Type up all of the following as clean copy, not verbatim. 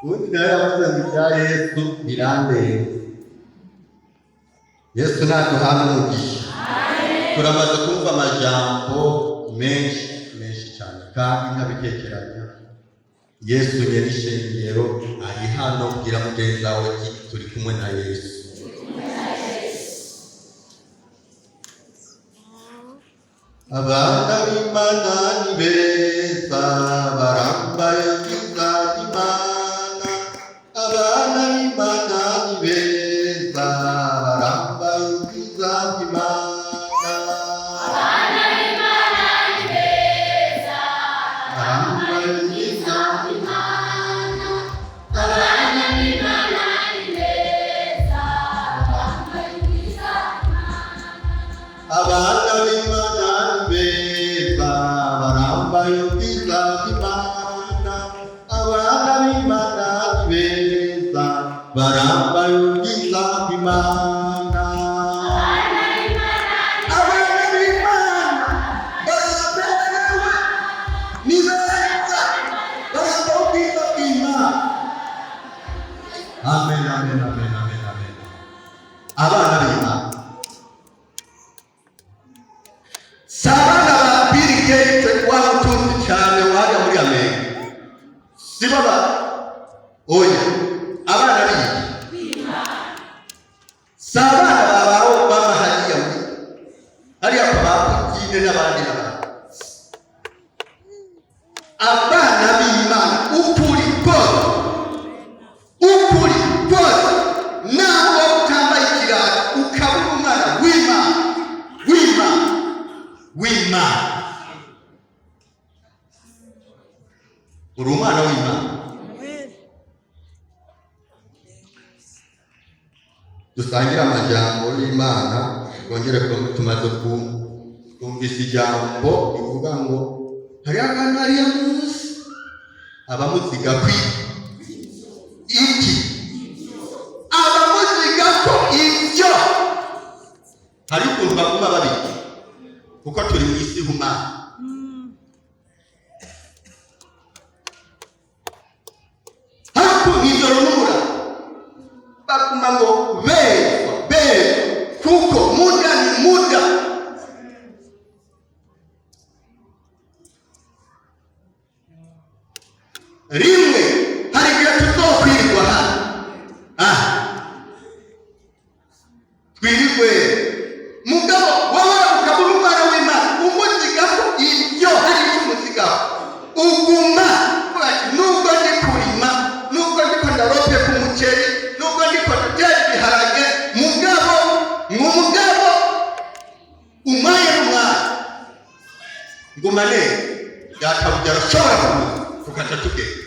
ubundi nawe yavuze ngo ibya Yesu birandenze. Yesu naduhana umugisha. Turamaze kumva amajambo menshi cyane kandi nkabitekeranya. Yesu nyiri ishengero ari hano kugira mugenzi wawe turi kumwe na Yesu. Abana b'Imana ni beza barambaye ubwiza bw'Imana. Abana b'Imana ni beza barambaye ubwiza bw'Imana. Abana b'Imana ni beza barambaye ubwiza bw'Imana. Abana b'Imana ni beza barambaye ubwiza bw'Imana. Abana b'Imana ni beza barambaye ubwiza bw'Imana. Abana b'Imana ni beza barambaye ubwiza bw'Imana. Abana b'Imana baraberewe ni beza barambaye ubwiza bw'Imana. Amen, amen, amen, amen, amen. Abana b'Imana sabana ba Bill Gates w'abatunzi cyane wajya muri Amerika. Si baba oya abana b'Imana sabana baba Obama hariya kwa Putin n'abandi abana b'Imana ukuri kose nawe utambaye ikirato ukabura umwana w'Imana uri umwana w'Imana. Dusangire amajambo y'Imana twongere tumaze kumvise ijambo rivuga ngo hariya akantu hariya munsi abamuziga iki abamuziga ko ibyo hari ukuntu baguma babiki kuko turi mu isi humana. Hapo nijoro nura bakuma ngo be kuko muda ni muda. Rimwe hari igihe tuzokwirwa twirirwe mugabo wowe ukabura umwana w'Imana umuzigaho ibyo hari umuzigaho uguma nubwo ndi kurima nubwo ndiko ndarope ku muceri nubwo ndiko ndatera ibiharage mugabo umwanya n'umwanya ngumane yatabugera ushobora kukaca tugenda.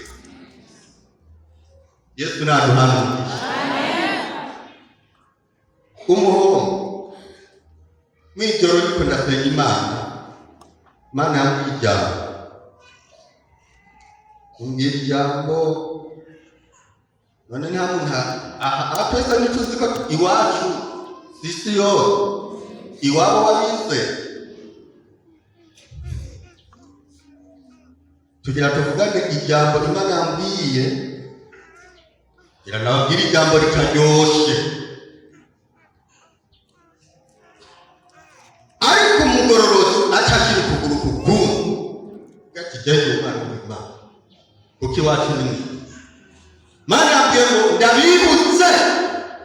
Yesu naduhana umuhungu mw'ijoro ariko ndasenga Imana yambwiye ijambo none nta muntu twese ntituzi ko iwacu isi yose iwabo wabize tugira tuvugane ijambo Imana yambwiye iranababwira ijambo rikaryoshe. Ariko umugororotsi acakira ukuguru kugumu gakijeje umwana w'Imana kuko iwacu ni mwe. Mana yambwiye ngo ndabibutse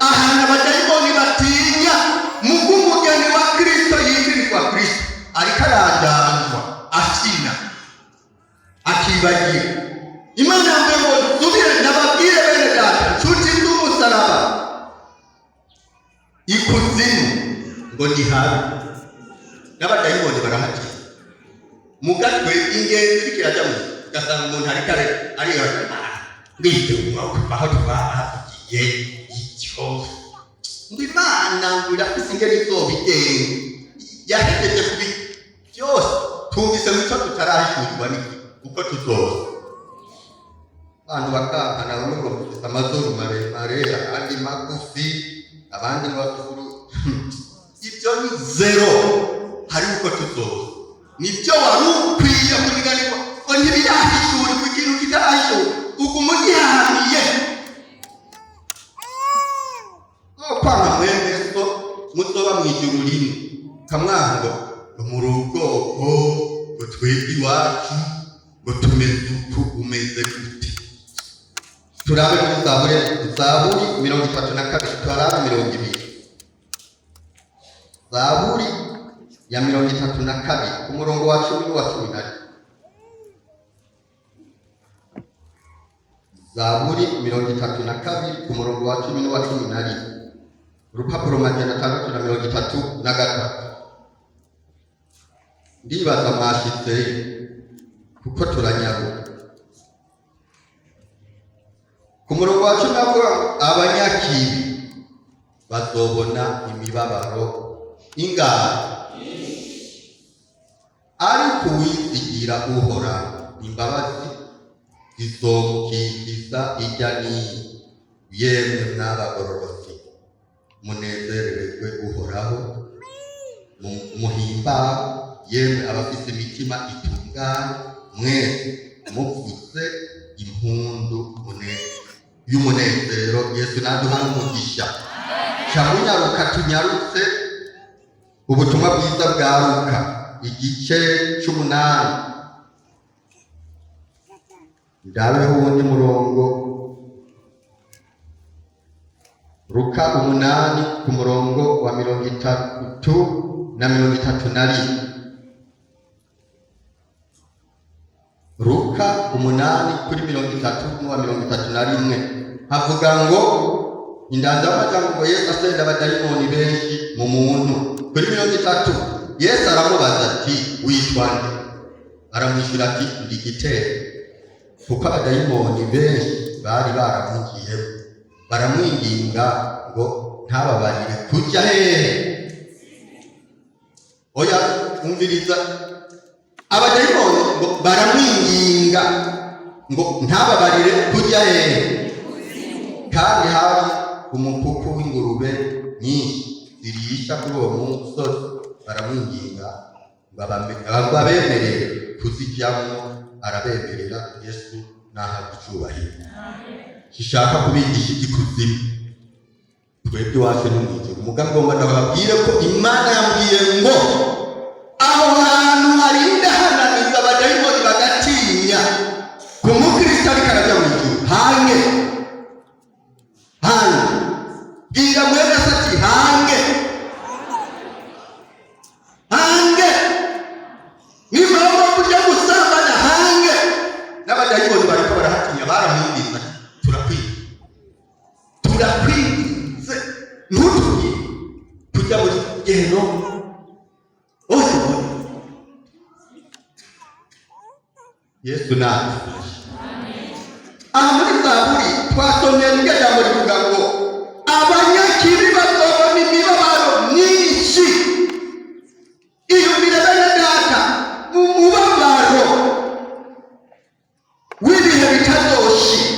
ahantu abadayimoni batinya mugumugeni wa Kristo yitirirwa Kristo ariko arajanjwa akina akibagira. Imana yambwiye ngo nsubire ndababwire bene data nshuti z'umusaraba ikuzimu ngo ni habi n'abadayimoni barahati mugatwe ingenzi kirajamo gasanga umuntu ari ngite aho twahagiye icyo ngo Imana ngo irafise ingeri izobigenge yahejeje kubi byose tumvise muco tutarahishurwa niki uko tuzoza abantu bakankana bamwe ngo mufise amazuru maremare abandi magufi abandi bakuru ibyo ni zero. Hari uko tuzoza nibyo wari ukwiye kubiganirwa ngo ntibirahishura ku kintu kitarahishura uguma ugihamiye kwanga mwene so muzoba mwijuru rimwe kamwango mu rugo ngo twebwe iwacu ngo tumeze uku umeze gute. Turabe kuri Zaburi 32 turabe 20. Zaburi ya 32 ku murongo wa 10 n'uwa 11. Zaburi 32 ku murongo wa 10 n'uwa 11. Urupapuro 633. Ndibaza mwashitse kuko turanyaruka. Ku murongo wa 10 avuga abanyakibi bazobona imibabaro ingana, ariko uwizigira uhora imbabazi zizomukikiza ijya n'iyi. Yemwe n'abagororotsi munezererwe uhoraho, muhimbawe yemwe abafite imitima itunganye, mwese muvuze impundu y'umunezero. Yesu naduha umugisha. Munyaruka tunyarutse ubutumwa bwiza bwa Luka igice 8. Ndabeho uwundi murongo. Luka 8 ku murongo wa 33 na 31. Luka 8 kuri 33 n'uwa 31 havuga ngo indanza y'amajambo Yesu asenda abadayimoni benshi mu muntu. Kuri 30 Yesu aramubaza ati witwa nde? Aramwishyura ati ndi Gitero, kuko abadayimoni benshi bari baramwinjiyemo. Baramwinginga ngo ntababarire kujya hehe. Oya umviriza, abadayimoni ngo baramwinginga ngo ntababarire kujya hehe, kandi hari umukuku w'ingurube nyinshi zirisha kuri uwo musozi. Baramwinginga ngo abemerere kuzijyamo, arabemerera. Yesu nahabwa icyubahiro. Kishaka kubigisha igikuzimu twebwe wacu n'umwijuru. Umugabo ngomba ndababwire ko Imana yambwiye ngo aho hantu harinda hananiza abadayimoni bagatinya, ku mukristo ariko arajya mu ijuru hange bwira mwene ati hange nimama kujya gusambana hange. N'abadayimoni bariko barahatinya baramwingiza. Turakwize ntutubwire kujya muri geno ose. Yesu nadufashe. Aha muri Zaburi twasomeye iryo jambo rivuga ngo abanyakibi bazobona imibabaro myinshi. Iyo bene data umubabaro w'ibihe bitazoshira.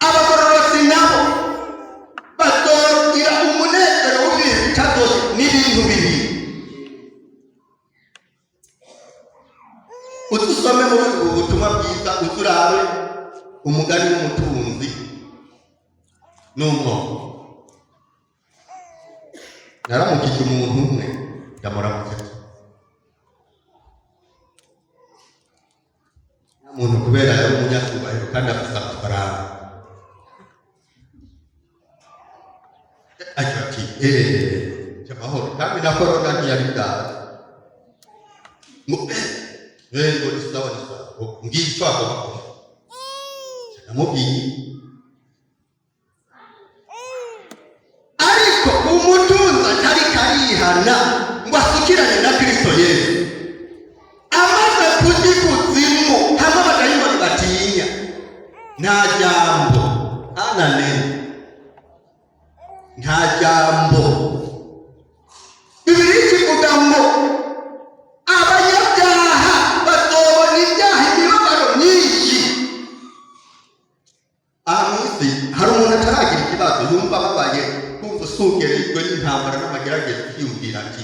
Abagororotsi nabo bazogira umunezero w'ibihe bitazoshira n'ibintu bibiri. Udusome muri ubu butumwa bwiza uturabe umugani w'umutunzi n'umwoko. Naramukije umuntu umwe ndamuramukije. Umuntu kubera yari umunyacyubahiro kandi afite amafaranga, agira ati cyamahoro, kandi na korona ntiyari bwawe. Ngo ni sawa ngiye ishaka bakora. Namubwiye ariko umutunza atari karihana ngo asukirane na Kristo Yesu. Amaze kujikuzimu hamwe abadayimoni batinya, nta jambo nta jambo. Bibiri kivuga ngo abanyabyaha bazobona ibyaha imibabaro myinshi. Amisi hari umuntu ataragira ikibazo yumva babaye kumva usugerijwe n'intambara n'amagerageza kwiyumvira ati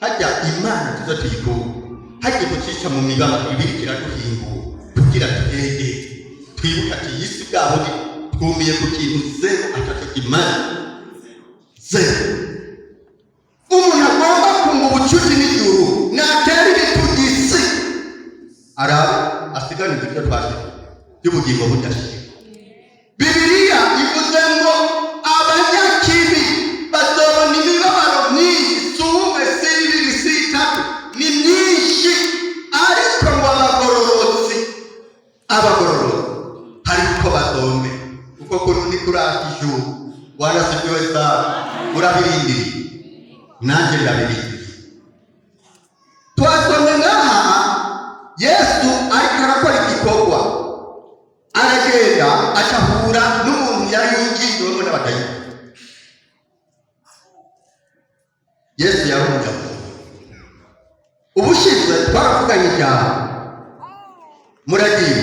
hajya Imana tuza tuyikura, hajya gucisha mu mibabaro ibiri kiraduhingura kugira twege twibuka ati iyi si bwabo twumiye ku kintu zero atatu imana zero. Umuntu agomba kunga ubucuti n'ijuru natera ibitugisi arabe asiganirwa ibyo twashyize by'ubugingo budashira. Bibiliya ivuze ngo abanyakibi bazobona imibabaro myinshi, si umwe, si ibiri, si itatu, ni myinshi, ariko ngo abagororotsi hariko bazome kuko kuntu ni kurata ijuru. Warasifiwe sana, urabirindiriye nanjye ndabirindiriye. Twasomye ngaha Yesu ariko arakora igikorwa, aragenda acahura n'umuntu yari yinjiriwemo n'abadayimoni. Yesu yarumva. Ubushize twaravuganye cyane muragiye.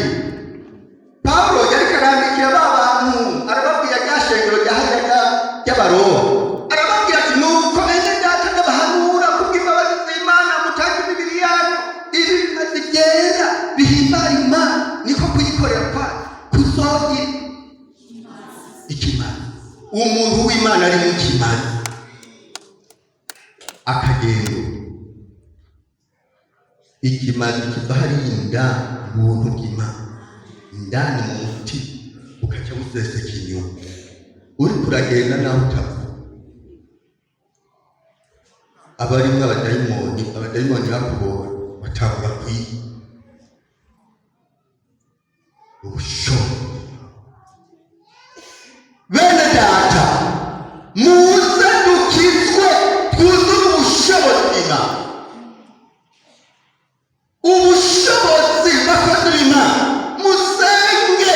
Pawulo yari karandikira abantu arababwira ryashengero ry'Abaroma, arababwira ati nuko bene data n'abahanura kubw'imbabazi z'Imana mutange imibiri yanyu ibi bimaze byera bihimbara Imana, niko kuyikorera kwayo kuzogira ikimazi. Umuntu w'Imana ari mu kimazi akagenda ikimazi kiva hariya ubuntu bw'Imana indani mu muti ukaca buseseka inyuma. Uri kuragenda nawe utapfa. Abarimwo abadayimoni bakubona batangura kwiga ubushobozi. Bene data muze dukizwe twuzure ubushobozi bw'Imana. Ubushobozi bakoze Imana musenge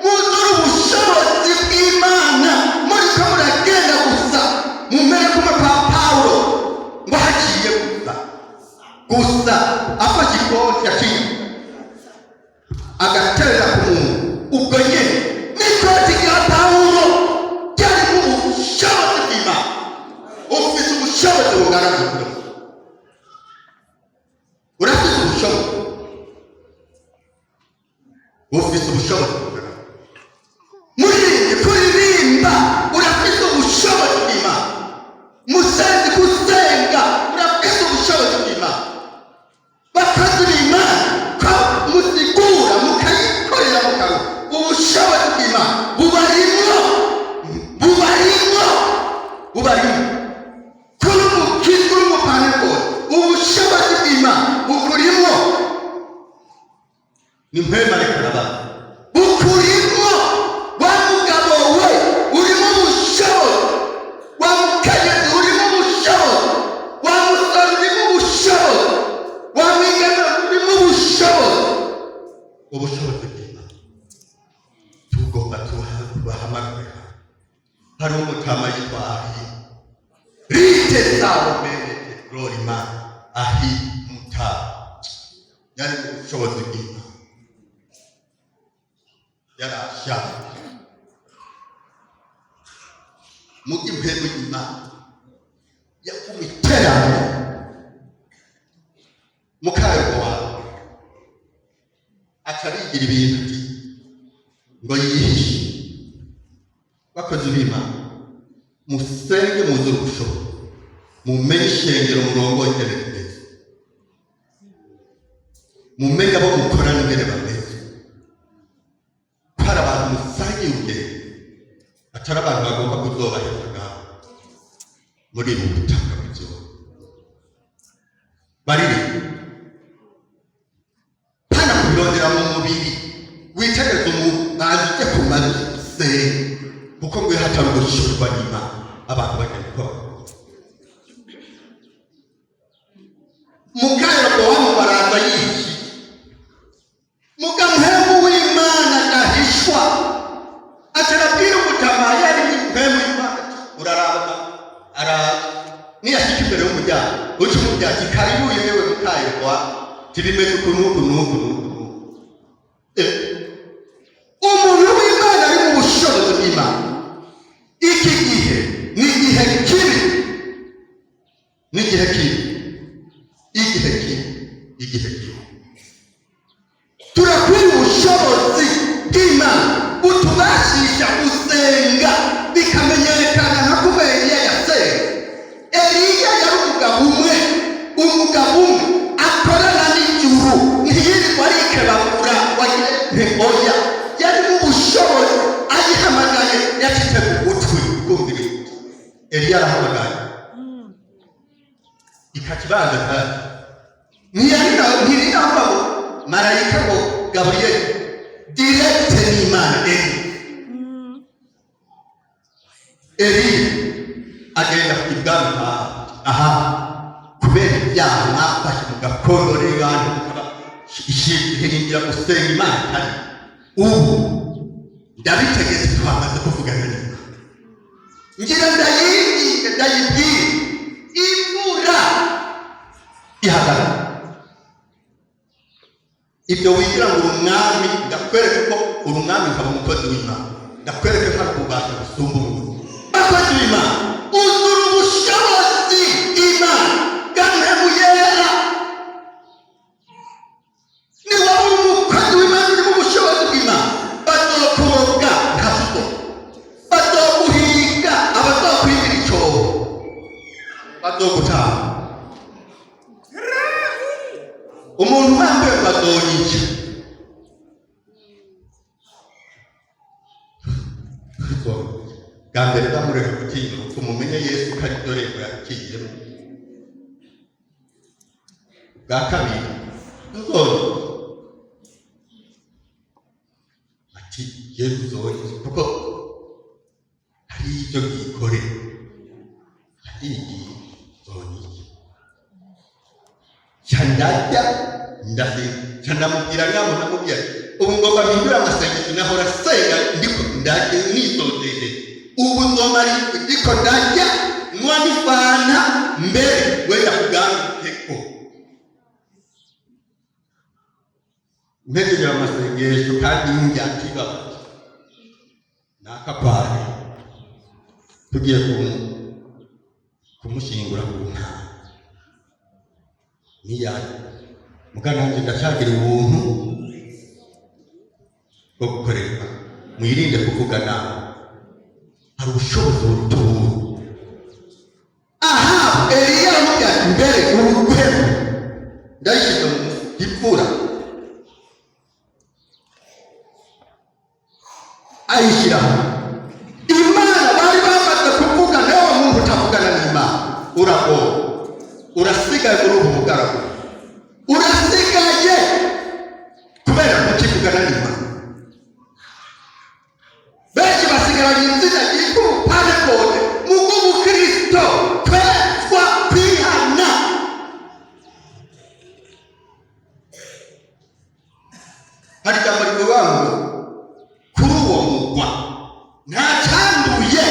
muzure ubushobozi bw'Imana. Muriko muragenda gusa mumere kuma kwa Pawulo ngo hagiye gusa afashe ikoti yakiye agaterera ku muntu. Ubwo nyene n'ikoti rya Pawulo ryari mu bushobozi bw'Imana. Ufite ubushobozi bungana gutyo, urafite ubushobozi, ufite ubushobozi murinde kuririmba, urafite ubushobozi bw'Imana. Musenzi gusenga, urafite ubushobozi bw'Imana. Bakazi b'Imana ko musigura mukayikorera mukaru, ubushobozi bw'Imana bubarimwo kuri umukizwa n'umupane rwose. Ubushobozi bw'Imana bukurimwo, ni mpema reka n'abandi bukurimwo. Wa mugabo we urimo ubushobozi, wa mukenyezi urimo ubushobozi, wa musore urimo ubushobozi, wa mwigeme urimo ubushobozi. Ubushobozi bw'Imana tugomba tubahamagara. Hari umutama yitwa Ahi rite sabo benete glory man. Ahi mutama yari ubushobozi bw'Imana, yarashaka mugi mpemu y'Imana yakumiterana mukayo wawe atarigira ibintu ngo yihishe. Bakoze b'Imana musenge muzure ubushobozi, mumenye ishengero murongoye neza, mumenye abo mukorana imbere bameze. Hari abantu musangiye ubwenge, atari abantu bagomba kuzobahezaga muri ubu butaka bw'igihugu. Barire hano kubirondera mu mubiri witegereza umubanzi ujye ku mazi kuko ngo hatari ugushirwa n'Imana abantu bagenda gukora. Mukayo ko wamubaraza yishi mukamuhemu w'Imana ahishwa atarabwira umutama yari mpemu y'Imana. Uraraba niyashika imbere y'umuryango uca umuryango ikaribuye yewe mukayo kwa tibimeze ukuntu umuntu w'Imana ari mu bushobozi bw'Imana. Iki gihe ni igihe kibi, turakwiye ubushobozi bw'Imana butubashisha gusenga bikamenya yari mu bushobozi ayihamagaye yacitse ku gutwi kumvira Eliya arahamagaye ikakibanza kandi ntirinamba ngo marayika ngo Gaburiyeli direkite n'Imana Eliya agenda ku ibwami aha kubera ibyaha mwafashe mugakondorera abantu mukaba ishyiringira gusenga Imana hari ubu ndabitegetse twamaze kuvugana n'Imana ngira ndayibwire imvura ihagarara ibyo wigira ngo umwami ndakwereke ko uri umwami nkaba umukozi w'Imana ndakwereke ko ari ububasha busumba umuntu akozi w'Imana uzura ubushobozi Imana gamuhemu yera ni wowe umukozi w'Imana uri mu bushobozi bw'Imana bazokuroga ntabwo bazoguhiga abazokwigira icyobo bazogutaha umuntu wambaye bazoyica bwa mbere bamureka gutinya urupfu mumenye Yesu ko ari dore ngo yakiyemo bwa kabiri nzone ati Yesu nzone kuko hari ibyo byikorera hari igihe nzone chandajya ndamubwira ngamo namubwira ubu ngomba mpindura amasengesho nahora senga ndiko ndajya nisozeze ubu nzomari ndiko ndajya nwanifana mbere wenda kugangiteko mpegera amasengesho kandi njyakiba nakapari tugiye kumushingura ku ntara niyari mugana wanjye ndashagira ubuntu bwo gukorerwa mwirinde kuvuga nawe hari ubushobozi burutubu aha Eliya amubwira mbere uruguhemu ndayishyize mu gipfura ayishyiraho Imana bari bamaze kuvuga nawe muntu utavugana n'Imana uragora urasigaye muri ubu bugaragu urasigaye kubera kukivugana n'Imana benshi basigaranye inzira yitwa ubupanekode mu bw'ubukristo twezwa kwihana hari ijambo rivuga ngo kuri uwo mugwa nta cyanduye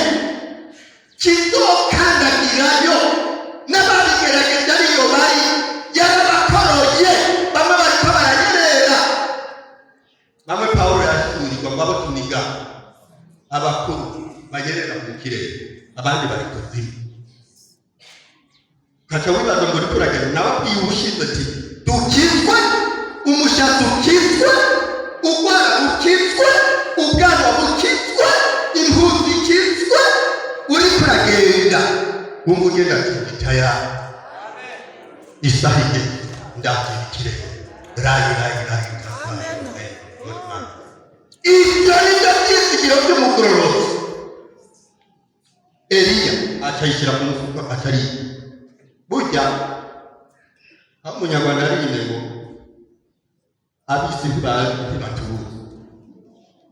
kizokandagirayo n'ababigerageza ariyo bari yarabakoroye bamwe bariko baranyerera bamwe Pawulo yasubirirwa ngo abakuniga abakuru bayerera mu kirere abandi bari kuzimu kaca wibaza ngo uriko uragenda nawe abwiye ubushize ati dukizwe umushatsi ukizwe ugwara ukizwe ubwanwa bukizwe impuzu ikizwe uriko uragenda wumva ugenda tayari isaha igeze ndakira ikirere rayi ibyo ni byo byizigiro by'umugororotsi Eliya acayishyira mu mufuka atari burya aho umunyarwanda yarinde ngo abisi ntibatubuze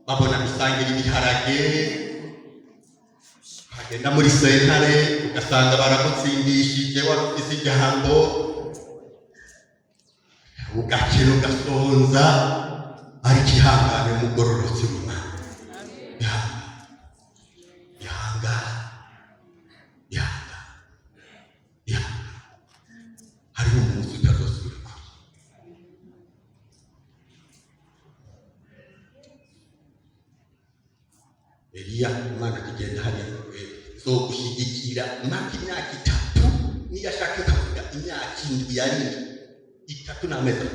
babona gusangira ibiharage agenda muri sentare ugasanga baramutsindishije wafise ijambo ugakira ugasonza ari kihangane umugororotsi w'Imana yanga hariho umunsi utazosubirwa Eliya Imana igenda hariya zogushyigikira mpaka imyaka 3 niyo ashaka kavuga imyaka 7 yari 3 n'amezi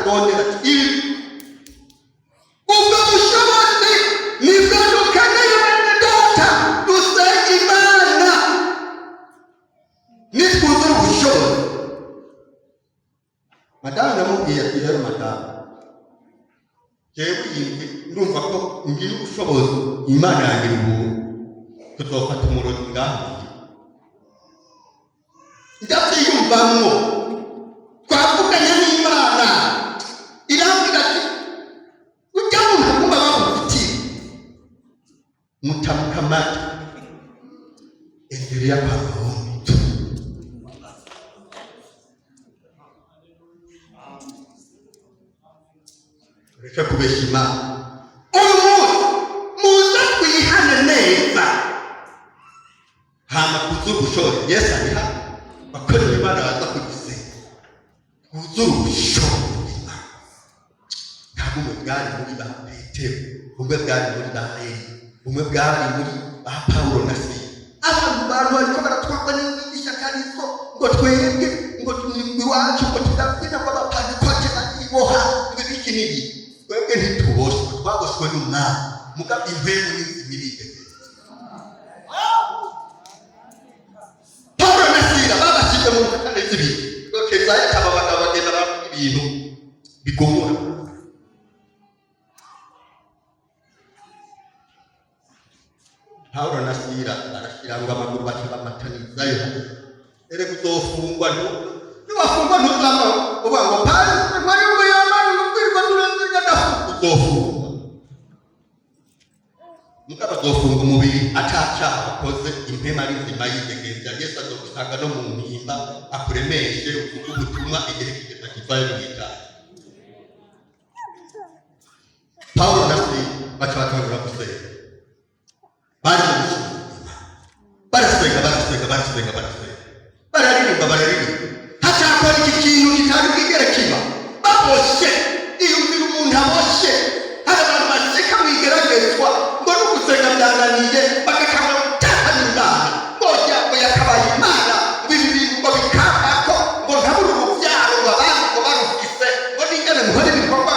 rondera ubwo bushobozi nibwo dukeneye bene data dusenga Imana nitwuzura ubushobozi madamu namubwiye ati rero madamu jewe yindi ndumva ko ngira ubushobozi Imana yangira ubuntu kuzofata umurozi ngaho ndabyiyumvamwo twavuganye n'Imana irambwira ati ujya muntu aguma bamufitiye mutamukamata endelea kwa maombi tu. Reka kubeshima muza kwihana neza hama kuzugushora Yesu ariha bakorera Imana baza kugize kuzugushora ntabwo bwari muri ba Petero ubwo bwari muri Daniel ubwo bwari muri ba Paulo na Sila abantu bariko baratwagwa n'inyigisho karizo ngo twebwe ngo iwacu ngo tudabyina ngo abapantekote bakiboha ngo iki n'iki twebwe ntituboshwe twaboshwe n'Umwami mugabo impemu n'izibirike Paulo na Sila babashyize mu ntare zibiri bakeza aba bagabo bagenda bavuga ibintu bigomora Paulo na Sila arashyira ngo amaguru bamatanizayo ere kuzofungwa niwafungwa ntuzama uvuga ngo pari mwari umuyamani ukwirwa turenziga uzofungwa mugabo azofunga umubiri atacaha akoze impema ari nzima yidegenza Yesu azogusanga no mu mpimba akuremeshe uvuge ubutumwa igihe kigeza kivayo mw'itaha Paulo na Sila baca batangura gusenga bararirimba hacakora iki kintu kitari bwigere kiba baboshe iyumvira umuntu aboshe hari abantu baseka mwigeragezwa ngo n'ugusenga byananiye bagakabura gutahana Imana ngoja ngo yakabaye Imana ngo ibi bintu ngo bikambako ngo ntabura urubyaro ngo abandi ngo barufise ngo ningene muhore ibikorwa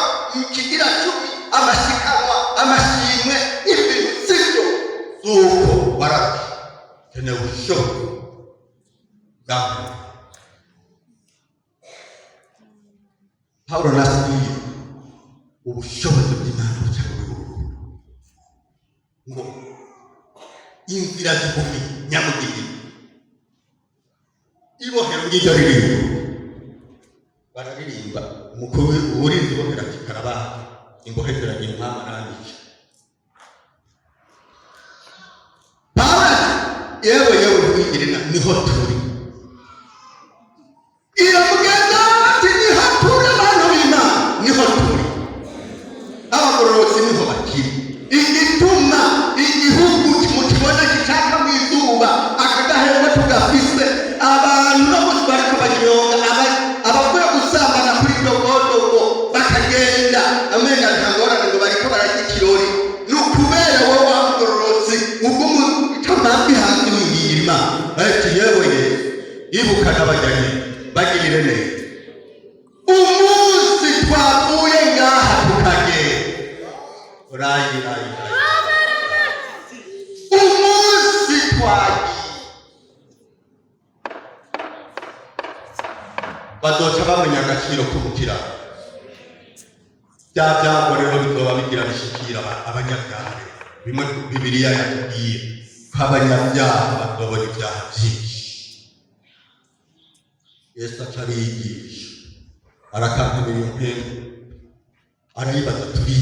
kigira cumi amasikanwa amashimwe ibintu sivyo zuko warabi kene usho gamu Paulo na Sila ubushobozi bw'Imana bucawe ngo inzira zigufi nyamugigi ibohero ngiryo ririmbo bararirimba umukuru uburinzi bohera kikaraba imbohezeranye Imana nandike Paulo yewe wigirina niho turi iramugenda ati niho turi abantu b'Imana niho turi abagororotsi niho bakiri igituma igihugu kimukibona gishaka mu izuba akagahembwe tugafise abantu no bose bariko banyonga abavuye gusambana kuri dogodogo bakagenda amenga ntangorane ngo bariko bararya ikirori nukubera wowe wamugororotsi ubwo itamambi hasi w'ingirima ati yewe ibuka n'abajyanye bagirire neza umunsi twavuye ngaha tukagenda rayi umunsi twagiye bazoca bamenya agaciro k'ubukira bya byago rero bizoba bigira bishikira abanyabyaha bimwe Bibiliya yatubwiye ko abanyabyaha bazobona ibyaha byinshi Yesu acabigisha arakankamira impembe arayibaza turi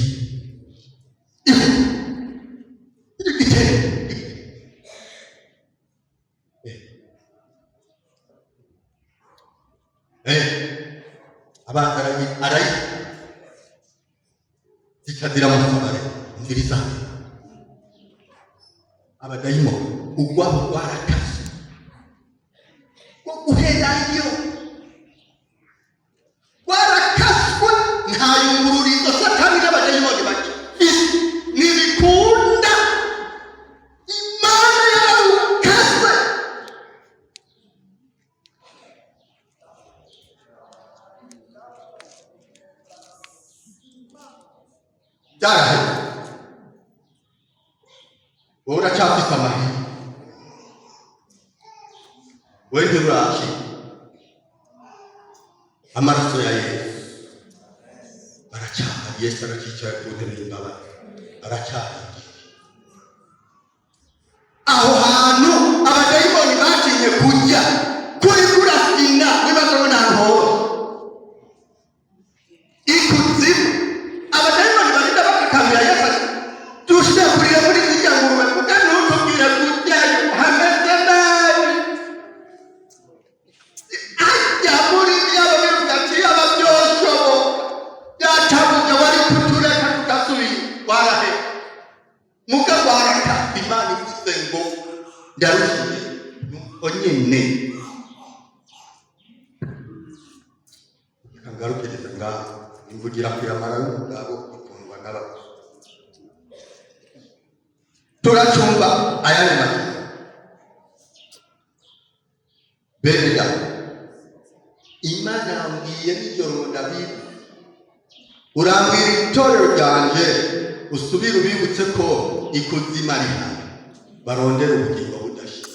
abanza arayi zikadira mu sabare nziriza abadayimo ugwabo rwarakaze ngo uherayo warakaswe nta yungururizo Satani n'abadayimoni bake nibikunda Imana yararukase byarahe wowe uracyafise amahirwe wewe ntiburaki amaraso ya Yesu aracyahari Yesu arakicaye ku ntebe y'imbabazi aracyari. Aho hantu abadayimoni batinye kujya kuri kurafina wibaza ngo ntaho ikuzimu. Abadayimoni barinda bakakamira Yesu dushakurira muri zijya ngurube kuko ntutubwire kujyayo hameze nabi. Ajya muri byabo bintu byaciye ababyoshobo byatabuze wari kutureka tugasubira warahe mugabo waraka Imana ivuze ngo ndarushye nuko nyine kangarukereza ngaho imvugira kwiramara n'umugabo ikundwa n'abantu. Turacumba ayandi makuru bene da Imana yambwiye n'ijoro David urambwira itorero ryanje usubire ubibutse ko ikuzimu ari hano barondera ubugingo budashira.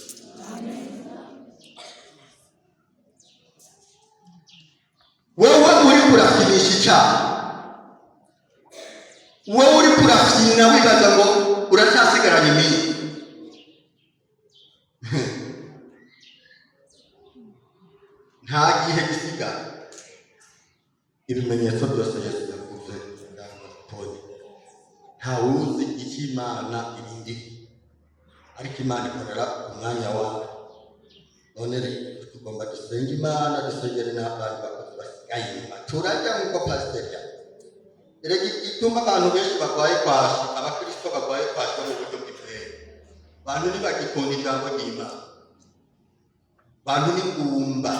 Wewe uri kurafinisha icyaha, wewe uri kurafina wibaza ngo uracyasigaranye iminsi. Nta gihe gisigara. Ibimenyetso byose Yesu yavuze ndabona nta wuzi icyo Imana irindi, ariko Imana ikorera umwanya wawe. None tugomba dusenga Imana, dusengere n'abandi bakozi basigaye inyuma. Turajya nk'uko pasiteri erega ituma abantu benshi barwaye kwashi, abakristo barwaye kwashi mu buryo bw'imwere. Abantu ntibagikunda ijambo ry'Imana, abantu n'ingumba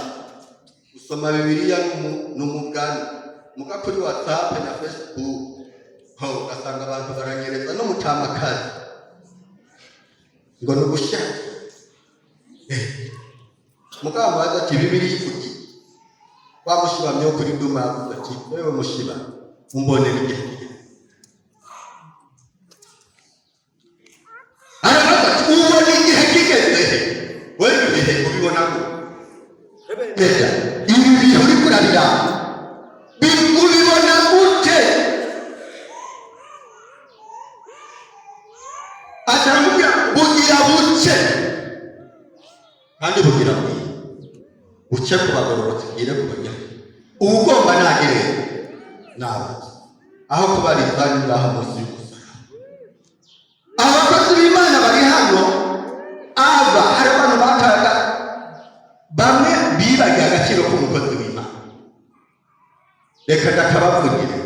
gusoma Bibiliya n'umugani muka kuri WhatsApp na Facebook ugasanga abantu baranyereza no mutamakazi ngo nugushaka mugabo baza ati Bibiliya ivuga wamushibamye kuri duma avuga ati wewe mushiba umbonera igihe aravuga ati ubona igihe kigeze wewe ibihe ubibona ko beta ibi bihe uri kurabira ubibona gute? Atamubwira bugira buke kandi bugira buke ku bagororotse bwire ku banya ugomba nagere nabaza aho kubariza ngaho munsi y'umusaraba. Abakozi b'Imana bari hano aba hari abantu bataga bamwe bibagiye agaciro k'umukozi w'Imana. Reka ndakabavugire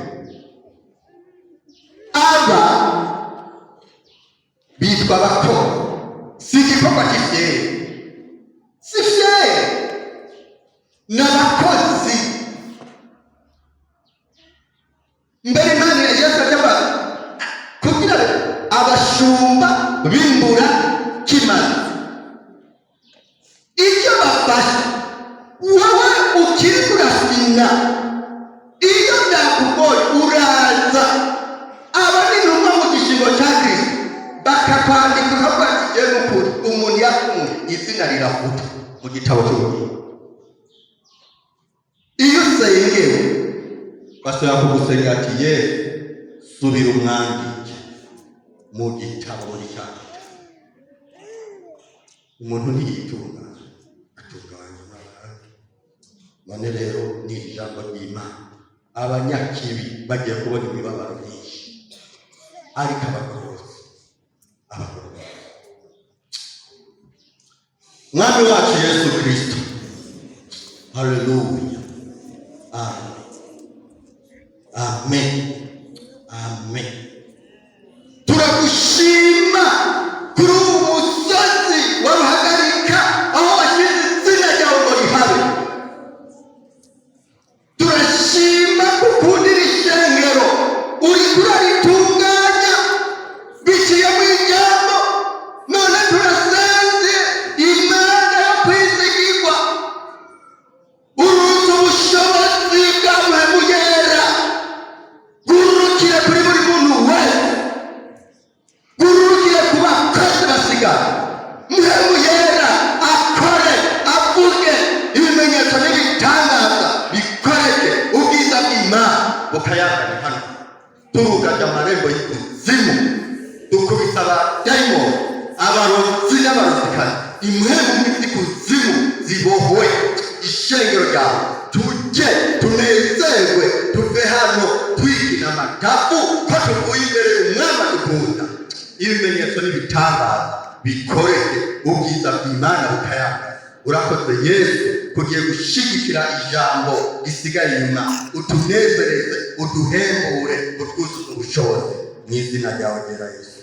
aba bitwa bakora si igikorwa cy'ifyeri, si ifyeri n'abakozi. Mbere Imana Yesu ajya kugira abashumba bimbura kimaze icyo bafashe wowe ukiri kurafina. Iyo byakugoye uraza abari intumwa mu gishingo cya Kristo bakakwandika ukavuga ati jyewe n'ukuri umuntu yakumwe izina riravuga mu gitabo cy'ubugingo. Iyo usengewe basaba kugusengera ati Yesu subira umwandike mu gitabo muri cya gitabo. Umuntu ntiyitunganya atunganya n'abandi. None rero ni ijambo ry'Imana. Abanyakibi bagiye kubona imibabaro myinshi, ariko abagororotse Mwami wacu Yesu Kristo, haleluya, amen, amen, amen. Turagushima kuri ubu musozi waruhagarika aho washyize izina ryawe ngo rihabe. Turashima kukundira ishengero uri kuraritunganya biciye mu ijambo. None turasenze Imana yo kwizigirwa uruta ubushobozi bwawe bugera gurukire kuri buri muntu wese, gurukire ku bakozi basigaye. Muhemu yera akore avuge ibimenyetso n'ibitangaza bikoreke ubwiza bw'Imana bukayangana hano turugaje amarembo y'ikuzimu, dukubita abadayimoni, abarozi n'abarozikazi, impwemu z'ikuzimu zibohwe ishengero ryawe. Tujye tunezerwe, tuve hano twigina amatavu ko tuvuye imbere y'umwami adukunda. Ibimenyetso n'ibitangaza bikoreke, ubwiza bw'Imana bukayanga. Urakoze Yesu kugiye gushigikira ijambo risigaye inyuma, utunezereze, uduhembure, utwuzuze ubushobozi mu izina ryawe ryera Yesu.